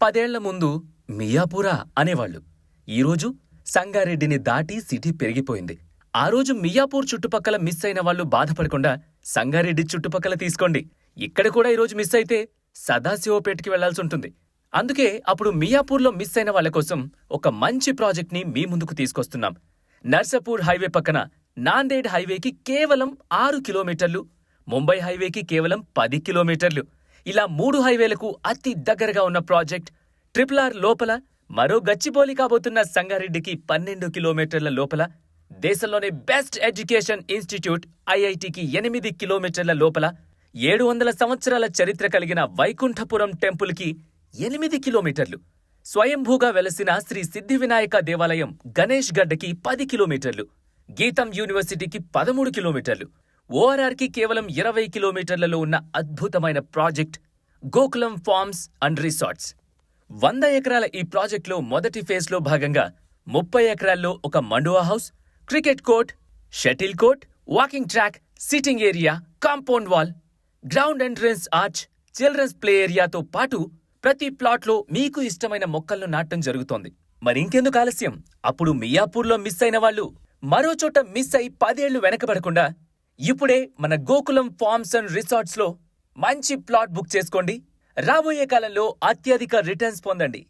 10 ఏళ్ల ముందు మియాపూరా అనేవాళ్లు. ఈరోజు సంగారెడ్డిని దాటి సిటీ పెరిగిపోయింది. ఆ రోజు మియాపూర్ చుట్టుపక్కల మిస్ అయిన వాళ్ళు బాధపడకుండా సంగారెడ్డి చుట్టుపక్కల తీసుకోండి. ఇక్కడ కూడా ఈరోజు మిస్ అయితే సదాశివపేటకి వెళ్లాల్సుంటుంది. అందుకే అప్పుడు మియాపూర్లో మిస్ అయిన వాళ్ల కోసం ఒక మంచి ప్రాజెక్ట్ని మీ ముందుకు తీసుకొస్తున్నాం. నర్సాపూర్ హైవే పక్కన నాందేడ్ హైవేకి కేవలం 6 కిలోమీటర్లు, ముంబై హైవేకి కేవలం 10 కిలోమీటర్లు, ఇలా 3 హైవేలకు అతి దగ్గరగా ఉన్న ప్రాజెక్ట్. RRR లోపల మరో గచ్చిబౌలి కాబోతున్న సంగారెడ్డికి 12 కిలోమీటర్ల లోపల, దేశంలోనే బెస్ట్ ఎడ్యుకేషన్ ఇన్స్టిట్యూట్ IITకి 8 కిలోమీటర్ల లోపల, 700 సంవత్సరాల చరిత్ర కలిగిన వైకుంఠపురం టెంపుల్కి 8 కిలోమీటర్లు, స్వయంభూగా వెలసిన శ్రీ సిద్ధి వినాయక దేవాలయం గణేష్ గడ్డకి 10 కిలోమీటర్లు, గీతం యూనివర్సిటీకి 13 కిలోమీటర్లు, ORRకి కేవలం 20 కిలోమీటర్లలో ఉన్న అద్భుతమైన project Gokulam farms and resorts. 100 ఎకరాల ఈ ప్రాజెక్టులో మొదటి ఫేజ్లో భాగంగా 30 ఎకరాల్లో ఒక మండువా house, cricket court, shuttle court, walking track, sitting area, compound wall, ground entrance arch, children's play ఏరియాతో పాటు ప్రతి ప్లాట్లో మీకు ఇష్టమైన మొక్కలను నాటడం జరుగుతోంది. మరి ఇంకెందుకు ఆలస్యం? అప్పుడు మియాపూర్లో మిస్ అయిన వాళ్ళు మరో చోట మిస్ అయి 10 ఏళ్లు వెనకబడకుండా ఇప్పుడే మన గోకులం ఫార్మ్స్ అండ్ రిసార్ట్స్లో మంచి ప్లాట్ బుక్ చేసుకోండి. రాబోయే కాలంలో అత్యధిక రిటర్న్స్ పొందండి.